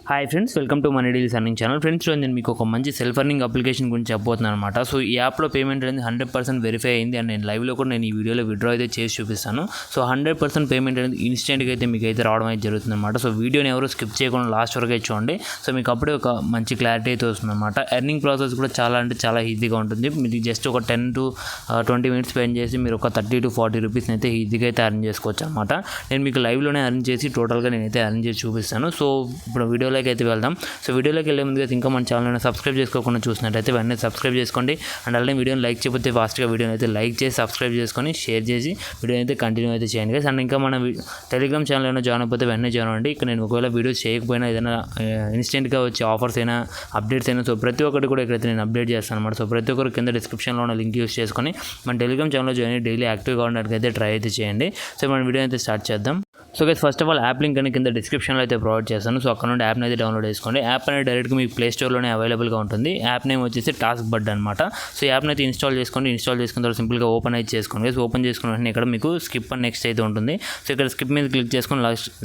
Hi friends, welcome to money deals earning channel. Friends, నేను మీకు ఒక మంచి సెల్ఫ్ అర్నింగ్ అప్లికేషన్ గురించి చెప్పబోతున్నాను అనమాట. సో ఈ యాప్లో పేమెంట్ అనేది 100% వెరిఫై అయింది అండ్ నేను లైవ్లో కూడా నేను ఈ వీడియోలో విత్డ్రా అయితే చేసి చూపిస్తాను. సో 100% పేమెంట్ అనేది ఇన్స్టెంట్గా అయితే మీకు అయితే రావడం అయితే జరుగుతుంది అనమాట. సో వీడియోని ఎవరు స్కిప్ చేయకుండా లాస్ట్ వరకు అయితే చూడండి. సో మీకు అప్పుడే ఒక మంచి క్లారిటీ అయితే వస్తుంది అనమాట. ఎర్నింగ్ ప్రాసెస్ కూడా చాలా ఈజీగా ఉంటుంది. మీరు జస్ట్ ఒక 10 to 20 మినిట్స్ స్పెండ్ చేసి మీరు ఒక 30 to 40 రూపీస్ని అయితే ఈజీగా అయితే అర్న్ చేసుకోవచ్చు అనమాట. నేను మీకు లైవ్లోనే అర్న్ చేసి టోటల్గా నేనైతే అర్న్ చేసి చూపిస్తాను. సో ఇప్పుడు వీడియోలోకి అయితే వెళ్దాం. సో వీడియోలోకి వెళ్ళే ముందుగా ఇంకా మన ఛానల్ సబ్స్క్రైబ్ చేసుకోకుండా చూసినట్టయితే వెంటనే సబ్స్క్రైబ్ చేసుకోండి. అండ్ అలాగే వీడియోని లైక్ చేయకపోతే ఫాస్ట్గా వీడియోని అయితే లైక్ చేసి సబ్స్క్రైబ్ చేసుకొని షేర్ చేసి వీడియోని అయితే కంటిన్యూ అయితే చేయండి గైస్. అండ్ ఇంకా మన టెలిగ్రామ్ ఛానల్ అయినా జాయిన్ అయిపోతే వెంటనే జాయిన్ అవ్వండి. ఇక్కడ నేను ఒకవేళ వీడియోస్ చేయకపోయినా ఏదైనా ఇన్స్టెంట్గా వచ్చే ఆఫర్స్ అయినా అప్డేట్స్ అయినా సో ప్రతి ఒక్కటి కూడా ఇక్కడైతే నేను అప్డేట్ చేస్తాను అనమాట. సో ప్రతి ఒక్కరు కింద డిస్క్రిప్షన్లో ఉన్న లింక్ యూస్ చేసుకొని మన టెలిగ్రామ్ ఛానల్లో జాయిన్ అయ్యి డైలీ యాక్టివ్గా ఉండడానికి అయితే ట్రై అయితే చేయండి. సో మన వీడియో అయితే స్టార్ట్ చేద్దాం. So guys, first of all app link అని కింద డిస్క్రిప్షన్లో అయితే ప్రొవైడ్ చేస్తాను. సో అక్కడ నుండి యాప్ని అయితే డౌన్లోడ్ చేసుకోండి. యాప్ అనేది డైరెక్ట్గా మీకు ప్లే స్టోర్లోనే అవైలబుల్గా ఉంటుంది. యాప్ నేమ్ వచ్చేసి టాస్క్ బడ్ అనమాట. సో యాప్ని అయితే ఇన్స్టాల్ చేసుకున్న తర్వాత సింపుల్గా ఓపెన్ అయితే చేసుకోండి. గైస్, ఓపెన్ చేసుకున్న వెంటనే ఇక్కడ మీకు స్కిప్ అండ్ నెక్స్ట్ అయితే ఉంటుంది. సో ఇక్కడ స్కిప్ మీద క్లిక్ చేసుకొని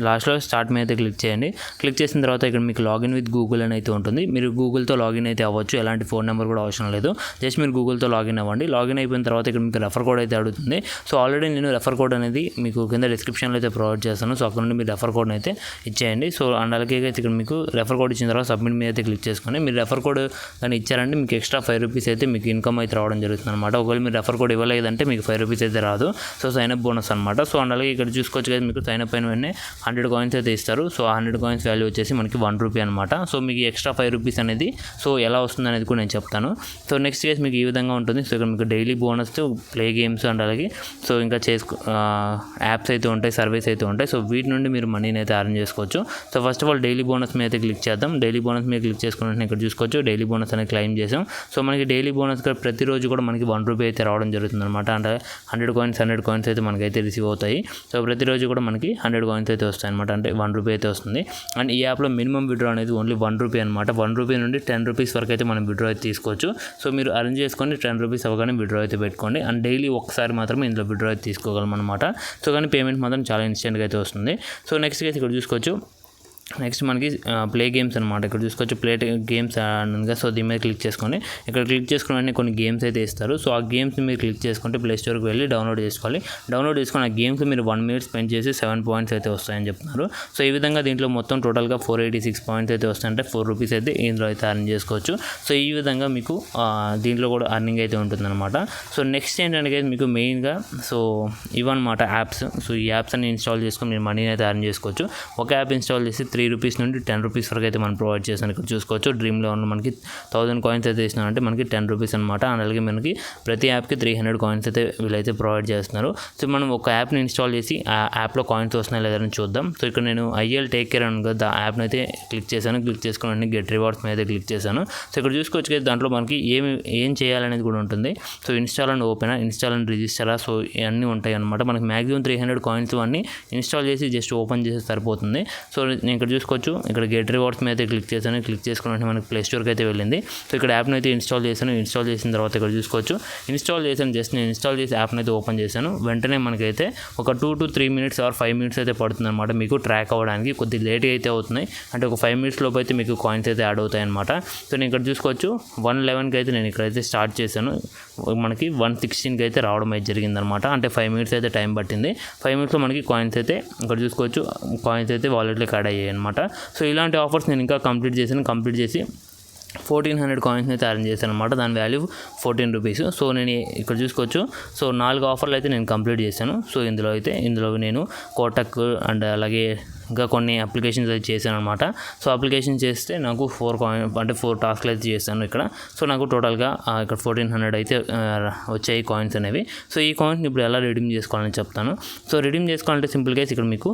లాస్ట్లో స్టార్ట్ మీద అయితే క్లిక్ చేయండి. క్లిక్ చేసిన తర్వాత ఇక్కడ మీకు లాగిన్ విత్ గూగుల్ అని అయితే ఉంటుంది. మీరు గూగుల్తో లాగిన్ అయితే అవ్వచ్చు. ఎలాంటి ఫోన్ నెంబర్ కూడా అవసరం లేదు. జస్ట్ మీరు గూగుల్తో లాగిన్ అవ్వండి. లాగిన్ అయిపోయిన తర్వాత ఇక్కడ మీకు రెఫర్ కోడ్ అయితే అడుగుతుంది. సో ఆల్రెడీ నేను రెఫర్ కోడ్ అనేది మీకు కింద డిస్క్రిప్షన్లో అయితే ప్రొవైడ్ చేస్తాను. సో అక్కడ నుండి మీరు రెఫర్ కోడ్ని అయితే ఇచ్చేయండి. సో అండ్ అలాగే అయితే ఇక్కడ మీకు రెఫర్ కోడ్ ఇచ్చిన తర్వాత సబ్మిట్ మీద అయితే క్లిక్ చేసుకొని మీరు రెఫర్ కోడ్ కానీ ఇచ్చారంటే మీకు ఎక్స్ట్రా 5 రూపీస్ అయితే మీకు ఇన్కమ్ అయితే రావడం జరుగుతుంది అనమాట. ఒకవేళ మీరు రెఫర్ కోడ్ ఇవ్వలేదంటే మీకు 5 రూపీస్ అయితే రాదు. సో సైనప్ బోనస్ అనమాట. సో అండ్ అలాగే ఇక్కడ చూసుకోవచ్చు కదా, మీకు సైనప్ అయిన వెంటనే 100 కాయిన్స్ అయితే ఇస్తారు. సో 100 కాయిన్స్ వాల్యూ వచ్చేసి మనకి 1 రూపీ అనమాట. సో మీకు ఎక్స్ట్రా 5 రూపీస్ అనేది సో ఎలా వస్తుంది అనేది కూడా నేను చెప్తాను. సో నెక్స్ట్ కేసు మీకు ఈ విధంగా ఉంటుంది. సో ఇక్కడ మీకు daily bonus, play games and అలాగే సో ఇంకా యాప్స్ అయితే ఉంటాయి, సర్వీస్ అయితే ఉంటాయి. సో వీటి నుండి మీరు మనీని అయితే అర్న్ చేసుకోవచ్చు. So first of all daily bonus మీద అయితే క్లిక్ చేద్దాం. డైలీ బోనస్ మీద క్లిక్ చేసుకుని ఇక్కడ చూసుకోవచ్చు డైలీ బోనస్ అనేది క్లెయిమ్ చేసాం. సో మనకి డైలీ బోనస్ ప్రతిరోజు కూడా మనకి 1 రూపీ అయితే రావడం జరుగుతుంది అనమాట. అంటే 100 కాయిన్స్ అయితే మనకైతే రిసీవ్ అవుతాయి. సో ప్రతిరోజు కూడా మనకి 100 కాయిన్స్ అయితే వస్తాయి అనమాట. అంటే 1 రూపీ అయితే వస్తుంది. అండ్ ఈ యాప్లో మినిమం విత్డ్రా అనేది ఓన్లీ 1 రూపీ అనమాట. 1 రూపీ నుండి 10 రూపీస్ వరకు అయితే మనం విత్డ్రా అయితే తీసుకోవచ్చు. సో మీరు అరేంజ్ చేసుకొని 10 రూపీస్ అవ్వగానే విత్డ్రా అయితే పెట్టుకోండి. అండ్ డైలీ ఒకసారి మాత్రమే ఇందులో విత్డ్రా అయితే తీసుకోగలం అనమాట. సో కానీ పేమెంట్ మాత్రం చాలా ఇన్స్టెంట్గా అయితే వస్తుంది. సో నెక్స్ట్ అయితే ఇక్కడ చూసుకోవచ్చు. నెక్స్ట్ మనకి ప్లే గేమ్స్ అనమాట. ఇక్కడ చూసుకోవచ్చు ప్లే గేమ్స్ అనగా సో దీని మీద క్లిక్ చేసుకోండి. ఇక్కడ క్లిక్ చేసుకుని కొన్ని గేమ్స్ అయితే ఇస్తారు. సో ఆ గేమ్స్ మీరు క్లిక్ చేసుకుంటే ప్లే స్టోర్కి వెళ్ళి డౌన్లోడ్ చేసుకోవాలి. డౌన్లోడ్ చేసుకుని ఆ గేమ్స్ మీరు 1 minute స్పెండ్ చేసి 7 పాయింట్స్ అయితే వస్తాయని చెప్తున్నారు. సో ఈ విధంగా దీంట్లో మొత్తం టోటల్గా 486 పాయింట్స్ అయితే వస్తాయంటే 4 రూపీస్ అయితే ఇందులో అయితే అర్న్ చేసుకోవచ్చు. సో ఈ విధంగా మీకు దీంట్లో కూడా అర్నింగ్ అయితే ఉంటుందన్నమాట. సో నెక్స్ట్ ఏంటంటే మీకు మెయిన్గా సో ఇవన్నమాట యాప్స్. సో ఈ యాప్స్ అన్ని ఇన్స్టాల్ చేసుకొని మీరు మనీని అయితే అర్న్ చేసుకోవచ్చు. ఒక యాప్ ఇన్స్టాల్ చేసి 3 రూపీస్ నుండి 10 రూపీస్ వరకు అయితే మనం ప్రొవైడ్ చేస్తాను. ఇక్కడ చూసుకోవచ్చు డ్రీమ్లో ఉన్న మనకి 1000 కాయిన్స్ అయితే ఇస్తున్నారంటే మనకి 10 రూపీస్ అనమాట. అలాగే మనకి ప్రతి యాప్కి 300 కాయిన్స్ అయితే వీళ్ళైతే ప్రొవైడ్ చేస్తున్నారు. సో మనం ఒక యాప్ని ఇన్స్టాల్ చేసి ఆ యాప్లో కాయిన్స్ వస్తున్నాయి లేదని చూద్దాం. సో ఇక్కడ నేను ఐఎల్ టేక్ కేర్ అని కదా ఆ యాప్ని అయితే క్లిక్ చేశాను. క్లిక్ చేసుకుని గెట్ రివార్డ్స్ మీద అయితే క్లిక్ చేశాను. సో ఇక్కడ చూసుకోవచ్చు కదా, దాంట్లో మనకి ఏం చేయాలనేది కూడా ఉంటుంది. సో ఇన్స్టాల్ అండ్ ఓపెనా, ఇన్స్టాల్ అండ్ రిజిస్టరా, సో ఇవన్నీ ఉంటాయి అనమాట. మనకి మ్యాక్సిమం 300 కాయిన్స్ అన్నీ ఇన్స్టాల్ చేసి జస్ట్ ఓపెన్ చేసి సరిపోతుంది. సో నేను ఇక్కడ చూసుకోవచ్చు ఇక్కడ గెట్ రివార్డ్స్ మీద అయితే క్లిక్ చేశాను. క్లిక్ చేసుకుని మనకి ప్లే స్టోర్కి అయితే వెళ్ళింది. సో ఇక్కడ యాప్ని అయితే ఇన్స్టాల్ చేశాను. ఇన్స్టాల్ చేసిన తర్వాత ఇక్కడ చూసుకోవచ్చు ఇన్స్టాల్ చేశాను. జస్ట్ నేను ఇన్స్టాల్ చేసి యాప్ని అయితే ఓపెన్ చేశాను. వెంటనే మనకైతే ఒక 2 to 3 minutes ఆర్ 5 minutes అయితే పడుతుంది అనమాట మీకు ట్రాక్ అవ్వడానికి. కొద్ది లేట్గా అయితే అవుతున్నాయి. అంటే ఒక 5 minutes లోపు అయితే మీకు కాయిన్స్ అయితే యాడ్ అవుతాయి అనమాట. సో నేను ఇక్కడ చూసుకోవచ్చు 111కి అయితే నేను ఇక్కడైతే స్టార్ట్ చేశాను. మనకి 116కి అయితే రావడం అయితే జరిగిందనమాట. అంటే 5 minutes అయితే టైం పట్టింది. 5 minutesలో మనకి కాయిన్స్ అయితే ఇక్కడ చూసుకోవచ్చు కాయిన్స్ అయితే వాలెట్లోకి యాడ్ అయ్యాయి అనమాట. సో ఇలాంటి ఆఫర్స్ నేను ఇంకా కంప్లీట్ చేసి 1400 కాయిన్స్ అయితే అరేంజ్ చేశాను అనమాట. దాని వాల్యూ 14 రూపీస్. సో నేను ఇక్కడ చూసుకోవచ్చు. సో 4 ఆఫర్లు అయితే నేను కంప్లీట్ చేశాను. సో ఇందులో నేను కోటక్ అండ్ అలాగే ఇంకా కొన్ని అప్లికేషన్స్ అయితే చేశాను అనమాట. సో అప్లికేషన్ చేస్తే నాకు 4 టాస్క్లు అయితే చేశాను ఇక్కడ. సో నాకు టోటల్గా ఇక్కడ 1400 అయితే వచ్చాయి కాయిన్స్ అనేవి. సో ఈ కాయిన్స్ని ఇప్పుడు ఎలా రిడీమ్ చేసుకోవాలని చెప్తాను. సో రిడీమ్ చేసుకోవాలంటే సింపుల్గా ఇక్కడ మీకు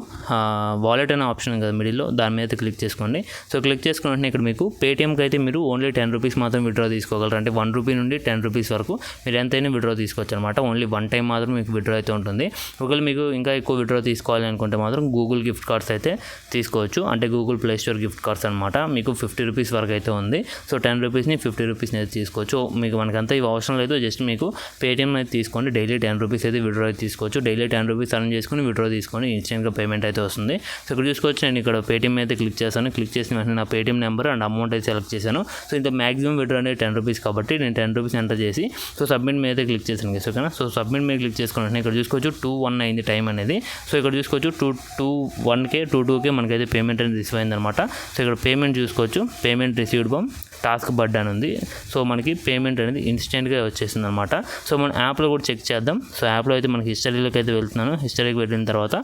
వాలెట్ అనే ఆప్షన్ కదా మిడిల్లో, దాని మీద క్లిక్ చేసుకోండి. సో క్లిక్ చేసుకున్న వెంటనే ఇక్కడ మీకు పేటీఎంకి అయితే మీరు ఓన్లీ 10 రూపీస్ మాత్రం విత్డ్రా తీసుకోగలరు. అంటే 1 రూపీ నుండి 10 రూపీస్ వరకు మీరు ఎంతైనా విత్డ్రా తీసుకోవచ్చు అనమాట. ఓన్లీ 1 టైం మాత్రం మీకు విత్డ్రా అయితే ఉంటుంది. ఒకవేళ మీకు ఇంకా ఎక్కువ విత్డ్రా తీసుకోవాలి అనుకుంటే మాత్రం గూగుల్ గిఫ్ట్ కార్డ్స్ అయితే తీసుకోవచ్చు. అంటే Google play store gift cards అనమాట. మీకు 50 రూపీస్ వరకు అయితే ఉంది. సో 10 రూపీస్ని 50 రూపీస్ని అయితే తీసుకోవచ్చు. మీకు మనకంతా ఇవి అవసరం లేదు, జస్ట్ మీకు పేటీఎం అయితే తీసుకోండి. డైలీ 10 రూపీస్ అయితే విడ్రా అయితే తీసుకోవచ్చు. డైలీ 10 రూపీస్ అర్న్ చేసుకుని విడ్రా తీసుకొని ఇన్స్టెంట్గా పేమెంట్ అయితే వస్తుంది. సో ఇక్కడ చూసుకోవచ్చు, నేను ఇక్కడ పేటీఎం అయితే క్లిక్ చేశాను. క్లిక్ చేసిన వెంటనే నా పేటీఎం నెంబర్ అండ్ అమౌంట్ అయితే సెలెక్ట్ చేశాను. సో ఇంత మ్యాక్సిమం విడ్రా అనేది 10 రూపీస్ కాబట్టి నేను 10 రూపీస్ ఎంటర్ చేసి సో సబ్మిట్ మీద అయితే క్లిక్ చేశాను. ఓకేనా. సో సబ్మిట్ మీద క్లిక్ చేసుకున్న వెంటనే ఇక్కడ చూసుకోవచ్చు 2:1 అయింది టైం అనేది. సో ఇక్కడ చూసుకోవచ్చు 2:2కే మనకైతే పేమెంట్ అనేది రిసీవ్ అయిందనమాట. సో ఇక్కడ పేమెంట్ చూసుకోవచ్చు, పేమెంట్ రిసీవ్డ్ ఫ్రమ్ టాస్క్ బడ్ అని ఉంది. సో మనకి పేమెంట్ అనేది ఇన్స్టెంట్గా వచ్చేసింది అనమాట. సో మనం యాప్లో కూడా చెక్ చేద్దాం. సో యాప్లో అయితే మనకి హిస్టరీలోకి అయితే వెళ్తున్నాను. హిస్టరీకి వెళ్ళిన తర్వాత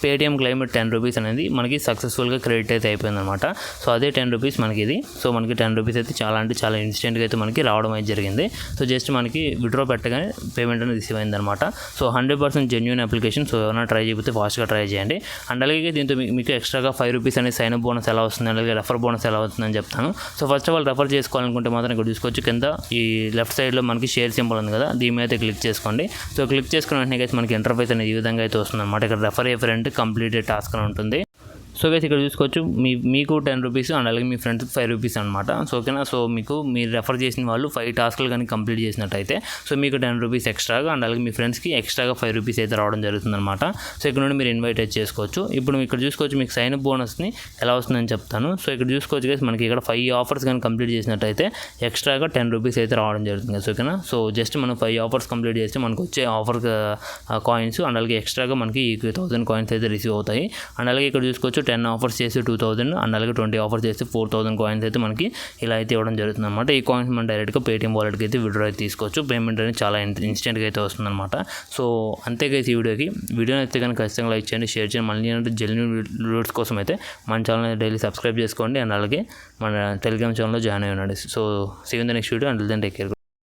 పేటీఎం క్లైమేట్ 10 రూపీస్ అనేది మనకి సక్సెస్ఫుల్గా క్రెడిట్ అయితే అయిపోయిందనమాట. సో అదే 10 రూపీస్ మనకి ఇది. సో మనకి 10 రూపీస్ అయితే చాలా ఇన్స్టెంట్గా అయితే మనకి రావడం అయితే జరిగింది. సో జస్ట్ మనకి విడ్రా పెట్టగానే పేమెంట్ అనేది రిసీవ్ అయిందనమాట. So 100% genuine application. సో ఎవరైనా ట్రై చేయకపోతే ఫాస్ట్గా ట్రై చేయండి. అండ్ అలాగే దీంతో మీకు ఎక్స్ట్రాగా 5 రూపీస్ అనేది సైన్ అప్ బోనస్ ఎలా వస్తుంది, అలాగే రెఫర్ బోనస్ ఎలా అవుతుందని చెప్తాను. So first of all refer చేసుకోవాలనుకుంటే మాత్రం ఇక్కడ చూసుకోవచ్చు, కింద ఈ లెఫ్ట్ సైడ్లో మనకి షేర్ సింబల్ ఉంది కదా, దీని మీద అయితే క్లిక్ చేసుకోండి. సో క్లిక్ చేసుకున్న వెంటనే అయితే మనకి ఇంటర్ఫేస్ అనేది ఈ విధంగా అయితే వస్తుంది అనమాట. ఇక్కడ రెఫర్ ఏ ఫ్రెండ్ కంప్లీటెడ్ టాస్క్ అని ఉంటుంది. సో గైస్ ఇక్కడ చూసుకోవచ్చు మీకు 10 రూపీస్ అండ్ అలాగే మీ ఫ్రెండ్స్కి 5 రూపీస్ అనమాట. సో ఓకేనా. సో మీరు రెఫర్ చేసిన వాళ్ళు 5 టాస్క్లు కానీ కంప్లీట్ చేసినట్టయితే సో మీకు 10 రూపీస్ ఎక్స్ట్రాగా అండ్ అలాగే మీ ఫ్రెండ్స్కి ఎక్స్ట్రాగా 5 రూపీస్ అయితే రావడం జరుగుతుంది అనమాట. సో ఇక్కడ నుండి మీరు ఇన్వైట్ అయితే చేసుకోవచ్చు. ఇప్పుడు ఇక్కడ చూసుకోవచ్చు మీకు సైన్ అప్ బోనస్ని ఎలా వస్తుందని చెప్తాను. సో ఇక్కడ చూసుకోవచ్చు గైస్ మనకి ఇక్కడ 5 ఆఫర్స్ కానీ కంప్లీట్ చేసినట్టయితే ఎక్స్ట్రాగా 10 రూపీస్ అయితే రావడం జరుగుతుంది కదా. ఓకేనా. సో జస్ట్ మనం 5 ఆఫర్స్ కంప్లీట్ చేస్తే మనకు వచ్చే ఆఫర్ కాయిన్స్ అండ్ అలాగే ఎక్స్ట్రాగా మనకి 1000 కాయిన్స్ అయితే రిసీవ్ అవుతాయి. అండ్ అలాగే ఇక్కడ చూసుకోవచ్చు 10 ఆఫర్స్ చేసి 2000 అండ్ అలాగే 20 ఆఫర్స్ చేసి 4000 కాయిన్స్ అయితే మనకి ఇలా అయితే ఇవ్వడం జరుగుతుంది అనమాట. ఈ కాయిన్స్ మనం డైరెక్ట్గా పేటీఎం వాలెట్కి అయితే విడ్రా అయితే తీసుకోవచ్చు. పేమెంట్ అనేది చాలా ఇన్స్టెంట్గా అయితే వస్తుందన్నమాట. సో అంతేగా ఈ వీడియోని అయితే కనుక ఖచ్చితంగా లైక్ చేయండి, షేర్ చేయండి. మళ్ళీ అంటే జెన్యూన్ వీడియోస్ కోసం అయితే మన ఛానల్ డైలీ సబ్స్క్రైబ్ చేసుకోండి అండ్ అలాగే మన టెలిగ్రామ్ ఛానల్లో జాయిన్ అయ్యి ఉండండి. So see you in the next video. Until then take care.